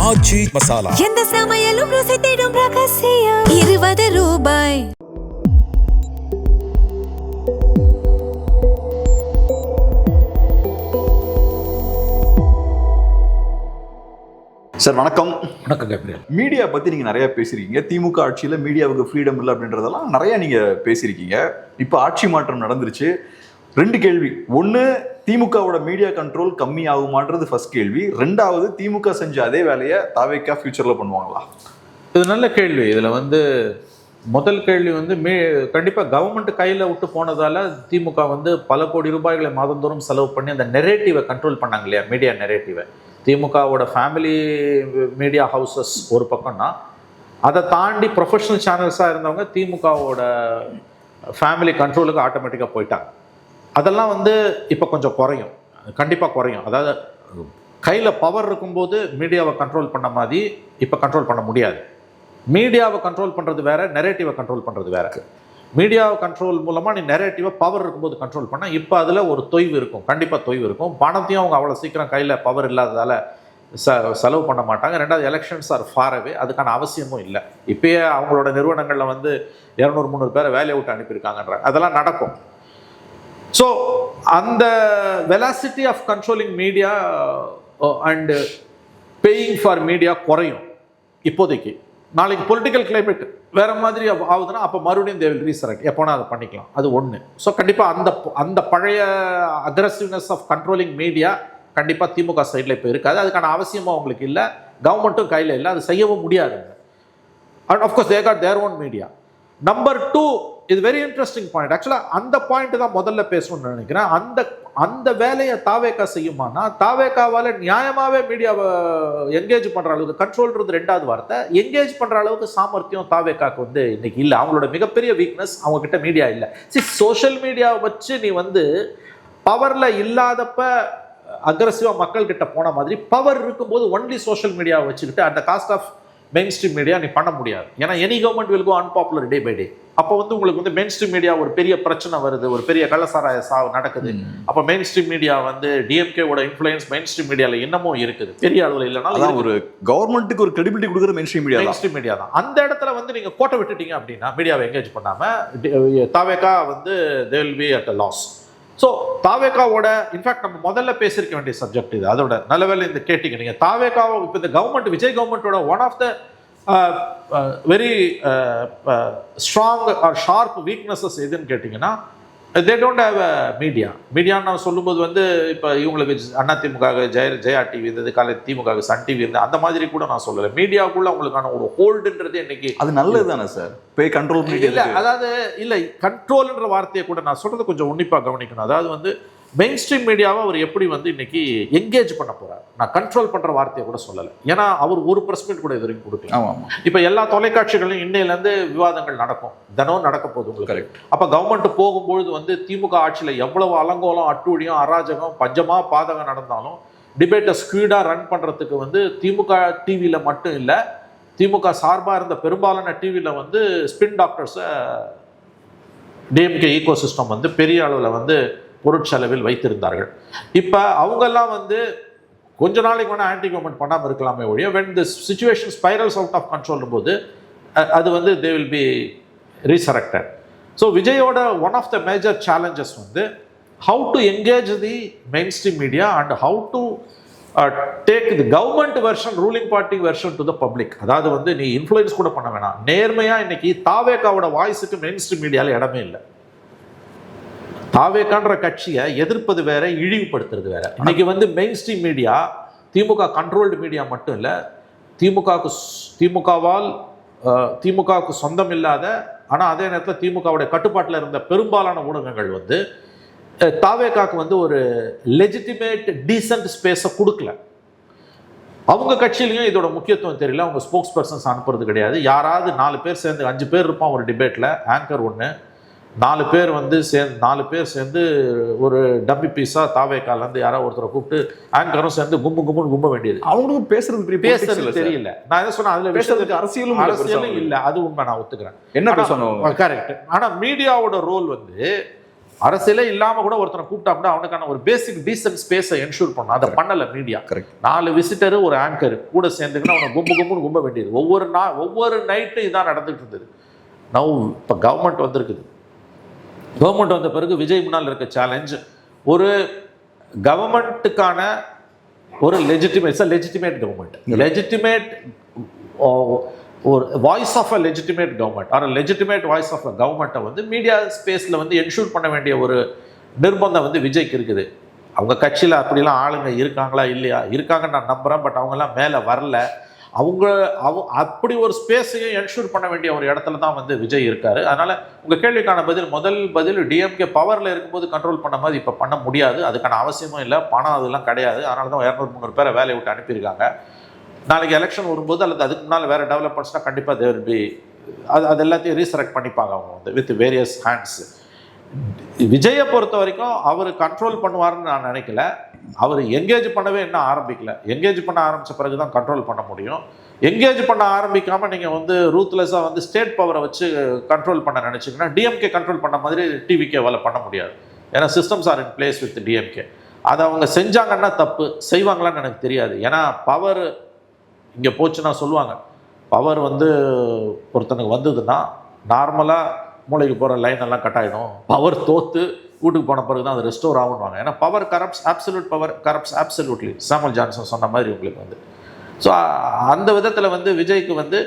ஆச்சி மசாலா. எந்த சமையலும் ருசி தேடும் ரகசியம். 20 ரூபாய். சார் வணக்கம். வணக்கம் கேப்ரியல். மீடியா பத்தி நீங்க நிறைய பேசியிருக்கீங்க. திமுக ஆட்சியில மீடியாவுக்கு ஃப்ரீடம் இல்லை அப்படின்றதெல்லாம் நிறைய நீங்க பேசியிருக்கீங்க. இப்போ ஆட்சி மாற்றம் நடந்துருச்சு. 2 கேள்வி. ஒன்று, திமுகவோட மீடியா கண்ட்ரோல் கம்மி ஆகுமான்றது ஃபர்ஸ்ட் கேள்வி. 2வது, திமுக செஞ்ச அதே வேலையை தாவேக்கா ஃபியூச்சர்ல பண்ணுவாங்களா? இது நல்ல கேள்வி. இதுல முதல் கேள்வி கண்டிப்பாக கவர்மெண்ட் கையில் விட்டு போனதால திமுக பல கோடி ரூபாய்களை மாதந்தோறும் செலவு பண்ணி அந்த நெரேட்டிவை கண்ட்ரோல் பண்ணாங்க இல்லையா, மீடியா நெரேட்டிவை. திமுகவோட ஃபேமிலி மீடியா ஹவுசஸ் ஒரு பக்கம்னா, அதை தாண்டி ப்ரொஃபஷனல் சேனல்ஸாக இருந்தவங்க திமுகவோட ஃபேமிலி கண்ட்ரோலுக்கு ஆட்டோமேட்டிக்காக போயிட்டாங்க. அதெல்லாம் இப்போ கொஞ்சம் குறையும், கண்டிப்பாக குறையும். அதாவது கையில் பவர் இருக்கும்போது மீடியாவை கண்ட்ரோல் பண்ண மாதிரி இப்போ கண்ட்ரோல் பண்ண முடியாது. மீடியாவை கண்ட்ரோல் பண்ணுறது வேற, நெரேட்டிவை கண்ட்ரோல் பண்ணுறது வேற. மீடியாவை கண்ட்ரோல் மூலமாக நீ நெரேட்டிவை பவர் இருக்கும்போது கண்ட்ரோல் பண்ணால் இப்போ அதில் ஒரு தொய்வு இருக்கும், கண்டிப்பாக தொய்வு இருக்கும். பணத்தையும் அவங்க அவ்வளோ சீக்கிரம் கையில் பவர் இல்லாததால் செலவு பண்ண மாட்டாங்க. 2வது, எலெக்ஷன்ஸ் ஆர் ஃபார் அவே, அதுக்கான அவசியமும் இல்லை. இப்போயே அவங்களோட நிறுவனங்களில் 200-300 பேரை வேலையை விட்டு அனுப்பியிருக்காங்கன்ற அதெல்லாம் நடக்கும். ஸோ அந்த velocity of controlling media and paying for media குறையும் இப்போதைக்கு. நாளைக்கு பொலிட்டிக்கல் கிளைமேட் வேற மாதிரி ஆகுதுன்னா அப்போ மறுபடியும் தே வில் ரீசரெக்ட், எப்போனா அதை பண்ணிக்கலாம். அது ஒன்று. ஸோ கண்டிப்பாக அந்த பழைய அக்ரெசிவ்னஸ் ஆஃப் கண்ட்ரோலிங் மீடியா கண்டிப்பாக திமுக சைடில் இப்போ இருக்காது. அதுக்கான அவசியமும் அவங்களுக்கு இல்லை, கவர்மெண்ட்டும் கையில் இல்லை, அது செய்யவும் முடியாது. And of course they got their own media. Number 2, இது வெரி இன்ட்ரெஸ்டிங் பாயிண்ட். ஆக்சுவலாக அந்த பாயிண்ட் தான் முதல்ல பேசணும்னு நினைக்கிறேன். அந்த வேலையை தாவேக்கா செய்யுமானா, தாவேக்காவால் நியாயமாகவே மீடியாவை என்கேஜ் பண்ணுற அளவுக்கு, கண்ட்ரோல்ன்றது 2வது வார்த்தை, என்கேஜ் பண்ணுற அளவுக்கு சாமர்த்தியம் தாவேக்காவுக்கு இன்னைக்கு இல்லை. அவங்களோட மிகப்பெரிய வீக்னஸ் அவங்கக்கிட்ட மீடியா இல்லை. சோஷியல் மீடியாவை வச்சு நீ பவரில் இல்லாதப்ப அக்ரெசிவாக மக்கள்கிட்ட போன மாதிரி, பவர் இருக்கும்போது ஒன்லி சோஷியல் மீடியாவை வச்சுக்கிட்டு அந்த cost of mainstream media நீ பண்ண முடியாது. ஏன்னா any government will go unpopular day by day. அப்போ உங்களுக்கு மெயின் ஸ்ட்ரீம் மீடியா ஒரு பெரிய பிரச்சனை வருது, ஒரு பெரிய கள்ளசாராய சாவு நடக்குது. அப்போ மெயின் ஸ்ட்ரீம் மீடியா டிஎம்கேவோட இன்ஃப்ளூயன்ஸ் மெயின் ஸ்ட்ரீம் மீடியாவில் இன்னமும் இருக்குது, பெரிய அளவில் இல்லைனா. ஒரு கவர்மெண்ட்டுக்கு ஒரு கிரெடிபிலிட்டி கொடுக்குற மெயின் ஸ்ட்ரீம் மீடியா தான். அந்த இடத்துல நீங்க கோட்டை விட்டுட்டீங்க அப்படின்னா, மீடியாவை என்கேஜ் பண்ணாம, TVK they will be at a loss. So தாவேக்காவோட இன்ஃபேக்ட் நம்ம முதல்ல பேசியிருக்க வேண்டிய சப்ஜெக்ட் இது. அதோட நல்ல வேலை கேட்டீங்க நீங்கள். தாவேக்காவை இப்போ இந்த கவர்மெண்ட், விஜய் கவர்மெண்ட்டோட one of the very strong or sharp weaknesses எதுன்னு கேட்டிங்கன்னா, தே டோன்ட் ஹேவ் அ மீடியான்னு நான் சொல்லும்போது இப்போ இவங்களுக்கு அதிமுக ஜெயா டிவி இருந்தது, காலை திமுக சன் டிவி இருந்தது, அந்த மாதிரி கூட நான் சொல்லலை. மீடியாவுக்குள்ள அவங்களுக்கான ஒரு ஹோல்டுன்றது இன்னைக்கு அது நல்லது தானே சார். பே கண்ட்ரோல் இல்லை, அதாவது இல்லை, கண்ட்ரோல்ன்ற வார்த்தையை கூட நான் சொல்றது கொஞ்சம் உன்னிப்பாக கவனிக்கணும். அதாவது மெயின் ஸ்ட்ரீம் மீடியாவை அவர் எப்படி இன்னைக்கு என்கேஜ் பண்ண போறார், நான் கண்ட்ரோல் பண்ற வார்த்தையை கூட சொல்லலை. ஏன்னா அவர் ஒரு பிரஸ் மீட் கூட இது வரைக்கும் கொடுக்கலாம். இப்போ எல்லா தொலைக்காட்சிகளையும் இன்னையிலேருந்து விவாதங்கள் நடக்கும், தினம் நடக்க போகுது உங்களுக்கு. அப்போ கவர்மெண்ட் போகும்பொழுது திமுக ஆட்சியில் எவ்வளவு அலங்கோலம், அட்டூழியம், அராஜகம், பஞ்சமா பாதகம் நடந்தாலும் டிபேட்டை ஸ்பீடா ரன் பண்றதுக்கு திமுக டிவியில மட்டும் இல்லை, திமுக சார்பாக இருந்த பெரும்பாலான டிவியில் ஸ்பின் டாக்டர்ஸை டிஎம்கே ஈகோ சிஸ்டம் பெரிய அளவில் பொருட்செலவில் வைத்திருந்தார்கள். இப்போ அவங்கெல்லாம் கொஞ்ச நாளைக்கு ஆன்டி கவர்மெண்ட் பண்ணாமல் இருக்கலாமே ஒழிய, when the situation spirals out of control போது அது they will be resurrected. So விஜயோட one of the major challenges how to engage the mainstream media and how to take the government version, ruling party version to the public. அதாவது நீ influence கூட பண்ண வேணாம், நேர்மையாக இன்னைக்கு தாவேக்காவோட வாய்ஸுக்கு மெயின் ஸ்ட்ரீம் மீடியாவில் இடமே இல்லை. தாவேக்கான்ற கட்சியை எதிர்ப்பது வேற, இழிவுபடுத்துறது வேற. இன்னைக்கு மெயின் ஸ்ட்ரீம் மீடியா திமுக கண்ட்ரோல்டு மீடியா மட்டும் இல்லை, திமுகவுக்கு சொந்தம் இல்லாத, ஆனால் அதே நேரத்தில் திமுகவுடைய கட்டுப்பாட்டில் இருந்த பெரும்பாலான ஊடகங்கள் தாவேக்காக்கு ஒரு லெஜிட்டிமேட் டீசன்ட் ஸ்பேஸை கொடுக்கல. அவங்க கட்சியிலையும் இதோட முக்கியத்துவம் தெரியல, அவங்க ஸ்போக்ஸ் பர்சன்ஸ் அனுப்புறது கிடையாது. யாராவது 4 பேர் சேர்ந்து, 5 பேர் இருப்பான் ஒரு டிபேட்டில், ஆங்கர் ஒன்று, 4 பேர் சேர்ந்து ஒரு டம்மி பீஸா தாவேக்காலேருந்து யாராவது ஒருத்தரை கூப்பிட்டு ஆங்கரும் சேர்ந்து கும்ப வேண்டியது. அவங்களுக்கும் பேசுறது தெரியல. நான் என்ன சொன்னேன், அதுல பேசுறதுக்கு அரசியலும் இல்லை, அது உண்மை, நான் ஒத்துக்கிறேன். என்ன பேசணும், கரெக்ட். ஆனா மீடியாவோட ரோல் அரசியலே இல்லாம கூட ஒருத்தனை கூப்பிட்டா கூட அவனுக்கான ஒரு பேசிக் டீசன்ட் ஸ்பேஸை என்ஷூர் பண்ணும். அதை பண்ணல மீடியா. கரெக்ட். 4 விசிட்டர் ஒரு ஆங்கர் கூட சேர்ந்துக்கிட்டு அவனை கும்ப வேண்டியது. ஒவ்வொரு நைட்டு இதான் நடந்துட்டு இருந்தது. நவ் இப்போ கவர்மெண்ட் வந்திருக்குது. கவர்மெண்ட் வந்த பிறகு விஜய் முன்னால் இருக்க சேலஞ்ச் ஒரு கவர்மெண்ட்டுக்கான ஒரு லெஜிட்டிமேட் கவர்மெண்ட், லெஜிட்டிமேட் ஒரு voice of a legitimate government or legitimate voice of a கவர்மெண்ட்டை வந்து மீடியா ஸ்பேஸில் வந்து என்ஷூர் பண்ண வேண்டிய ஒரு நிர்பந்தம் வந்து விஜய்க்கு இருக்குது. அவங்க கட்சியில் அப்படிலாம் ஆளுங்க இருக்காங்களா இல்லையா? இருக்காங்கன்னு நான் நம்புகிறேன். பட் அவங்கெல்லாம் மேலே வரல. அப்படி ஒரு ஸ்பேஸையும் என்ஷூர் பண்ண வேண்டிய ஒரு இடத்துல தான் வந்து விஜய் இருக்காரு. அதனால உங்கள் கேள்விக்கான முதல் பதில் டிஎம்கே பவரில் இருக்கும்போது கண்ட்ரோல் பண்ண மாதிரி இப்போ பண்ண முடியாது. அதுக்கான அவசியமும் இல்லை. பணம் அதெல்லாம் கிடையாது. அதனால தான் 200-300 பேரை வேலையை விட்டு அனுப்பியிருக்காங்க. நாளைக்கு எலெக்ஷன் வரும்போது அல்லது அதுக்கு முன்னால் வேறு டெவலப்மெண்ட்ஸ்னால் கண்டிப்பாக தேர் பி அது எல்லாத்தையும் ரீசெலக்ட் பண்ணிப்பாங்க அவங்க வந்து வித் வேரியஸ் ஹேண்ட்ஸ். விஜயை பொறுத்த வரைக்கும் அவர் கண்ட்ரோல் பண்ணுவார்னு நான் நினைக்கல. அவர் எங்கேஜ் பண்ணவே இன்னும் ஆரம்பிக்கல. எங்கேஜ் பண்ண ஆரம்பித்த பிறகு தான் கண்ட்ரோல் பண்ண முடியும். எங்கேஜ் பண்ண ஆரம்பிக்காமல் நீங்கள் வந்து ரூத்லெஸ்ஸாக வந்து ஸ்டேட் பவரை வச்சு கண்ட்ரோல் பண்ண நினச்சிங்கன்னா டிஎம்கே கண்ட்ரோல் பண்ண மாதிரி டிவிகேவால் பண்ண முடியாது. ஏன்னா systems are in place with DMK. அதை அவங்க செஞ்சாங்கன்னா தப்பு, செய்வாங்களான்னு எனக்கு தெரியாது. ஏன்னா பவர் இங்கே போச்சுன்னா சொல்லுவாங்க, பவர் வந்து ஒருத்தனுக்கு வந்ததுன்னா நார்மலாக மூளைக்கு போகிற லைன் எல்லாம் கட் ஆகிடும். பவர் தோற்று வீட்டுக்கு போன பிறகு தான் அது ரெஸ்டோர் ஆகுன்னுவாங்க. ஏன்னா power corrupts, absolute power corrupts absolutely. Samuel Johnson சொன்ன மாதிரி உங்களுக்கு வந்து. ஸோ அந்த விதத்தில் வந்து விஜய்க்கு வந்து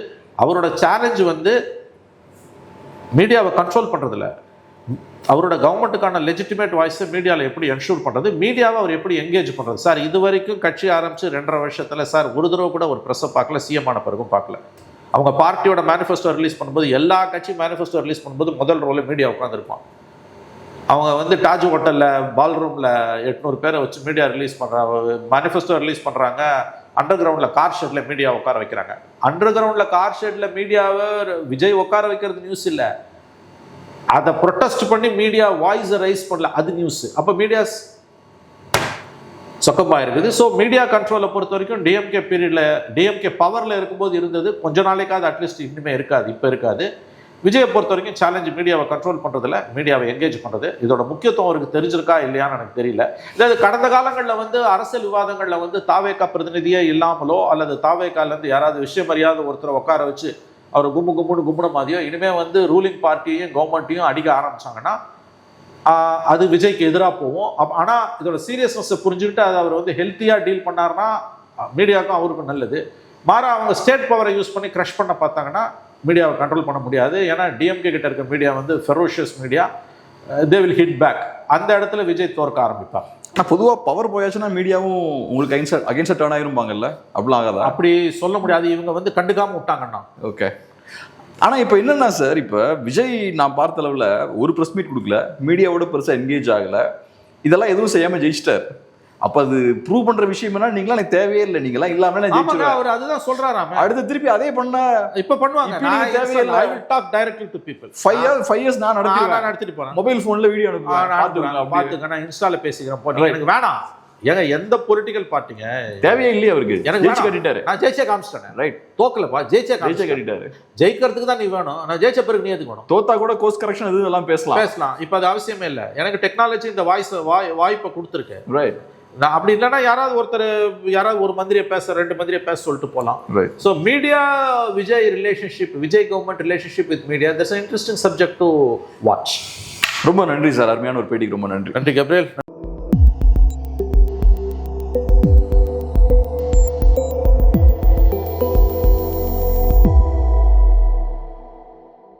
அவரோட சேலஞ்சு வந்து மீடியாவை கண்ட்ரோல் பண்ணுறதில்ல, அவரோட கவர்மெண்ட்டுக்கான லெஜிட்டிமேட் வாய்ஸை மீடியாவில் எப்படி என்ஷூர் பண்ணுறது, மீடியாவை அவர் எப்படி எங்கேஜ் பண்ணுறது. சார் இது வரைக்கும் கட்சி ஆரம்பித்து 2.5 வருஷத்தில் சார் ஒரு தடவை கூட ஒரு ப்ரெஸ்ஸை பார்க்கல, சிஎம் ஆன பிறகும் பார்க்கல. அவங்க பார்ட்டியோட மேனிஃபெஸ்டோ ரிலீஸ் பண்ணும்போது, எல்லா கட்சி மேனிஃபெஸ்டோ ரிலீஸ் பண்ணும்போது முதல் ரோலில் மீடியா உட்காந்துருப்பான். அவங்க வந்து தாஜ் ஹோட்டலில் பால்ரூமில் 800 பேரை வச்சு மீடியா ரிலீஸ் பண்ணுறாங்க, மேனிஃபெஸ்டோ ரிலீஸ் பண்ணுறாங்க. அண்டர் கிரவுண்டில் கார் ஷெட்டில் மீடியா உட்கார வைக்கிறாங்க. அண்டர் கிரவுண்டில் கார் ஷெட்டில் மீடியாவை விஜய் உட்கார வைக்கிறது நியூஸ் இல்லை, அதை ப்ரொட்டஸ்ட் பண்ணி மீடியா வாய்ஸை ரைஸ் பண்ணல, அது நியூஸ். அப்போ மீடியாஸ் சொக்கமாக இருக்குது. ஸோ மீடியா கண்ட்ரோலை பொறுத்த வரைக்கும் டிஎம்கே பீரியடில், டிஎம்கே பவரில் இருக்கும்போது இருந்தது. கொஞ்ச நாளைக்காவது அட்லீஸ்ட் இன்னுமே இருக்காது, இப்போ இருக்காது. விஜயை பொறுத்த வரைக்கும் சேலஞ்சு மீடியாவை கண்ட்ரோல் பண்ணுறதில்ல, மீடியாவை என்கேஜ் பண்ணுறது. இதோட முக்கியத்துவம் அவருக்கு தெரிஞ்சிருக்கா இல்லையான்னு எனக்கு தெரியல. இதாவது கடந்த காலங்களில் வந்து அரசியல் விவாதங்களில் வந்து தாவேக்கா பிரதிநிதியே இல்லாமலோ அல்லது தாவேக்காலேருந்து யாராவது விஷயம் அறியாத ஒருத்தரை உட்கார வச்சு அவர் கும்புன மாதிரியோ இனிமேல் வந்து ரூலிங் பார்ட்டியையும் கவர்மெண்ட்டையும் அடிக்க ஆரம்பிச்சாங்கன்னா அது விஜய்க்கு எதிராக போகும். ஆனால் இதோட சீரியஸ்னஸை புரிஞ்சுக்கிட்டு அதை அவர் வந்து ஹெல்த்தியாக டீல் பண்ணார்னா மீடியாவுக்கும் அவருக்கும் நல்லது. மாறா அவங்க ஸ்டேட் பவரை யூஸ் பண்ணி க்ரஷ் பண்ண பார்த்தாங்கன்னா மீடியாவை கண்ட்ரோல் பண்ண முடியாது. ஏன்னா டிஎம்கே கிட்ட இருக்க மீடியா வந்து ferocious media, they will hit back. அந்த இடத்துல விஜய் தோற்க ஆரம்பிப்பார். ஆனால் பொதுவாக பவர் போயாச்சுன்னா மீடியாவும் உங்களுக்கு அகைன்ஸ்டாக டர்ன் ஆயிருப்பாங்கல்ல, அப்படிலாம் ஆகாதா? அப்படி சொல்ல முடியாது. இவங்க வந்து கண்டுக்காமல் விட்டாங்கன்னா ஓகே. ஆனால் இப்போ என்னன்னா சார், இப்போ விஜய் நான் பார்த்த அளவில் ஒரு ப்ரெஸ் மீட் கொடுக்கல, மீடியாவோட பெருசாக என்கேஜ் ஆகலை, இதெல்லாம் எதுவும் செய்யாமல் ஜெயிச்சிட்டார். அப்போ அது ப்ரூவ் பண்ணுற விஷயம் என்ன, நீங்களாம் எனக்கு தேவையே இல்லை, நீங்களாம் இல்லாமல் அவர் அதுதான் சொல்றாராம். அடுத்து திருப்பி அதே பண்ணா இப்போ பண்ணுவாங்க. தேவையில்லை. I will talk directly to people. 5 years நான் நடத்திட்டு போறேன். மொபைல் ஃபோன்ல வீடியோ அனுப்புவேன், பார்த்துக்க, நான் இன்ஸ்டால பேசிக்கிறேன். போட்டு எனக்கு வேணாம். ஏங்க எந்த பொலிட்டிக்கல் பார்ட்டிங்க தேவையே இல்லையே அவருக்கு. எனக்கு ஜெயிச்சு கட்டிட்டாரு. நான் ஜெயிச்சே காமிச்சிட்டேன். ரைட், தோக்கலப்பா, ஜெயிச்சே கட்டிட்டாரு. ஜெயிக்கிறதுக்கு தான் நீ வேணும், நான் ஜெயிச்ச பிறகு நீ எதுக்கு வேணும்? தோத்தா கூட கோர்ஸ் கரெக்ஷன் எதுவும் எல்லாம் பேசலாம். இப்போ அது அவசியமே இல்லை. எனக்கு டெக்னாலஜி இந்த வாய்ப்பை கொடுத்துருக்கு. ரைட். நான் அப்படி இல்லைன்னா யாராவது ஒரு மந்திரியை பேச, 2 மந்திரியை பேச சொல்லிட்டு போகலாம். So media Vijay relationship, Vijay government relationship with media, that's an interesting subject to watch. ரொம்ப நன்றி சார், அருமையான ஒரு பேட்டிக்கு ரொம்ப நன்றி. நன்றி கேப்ரியல்.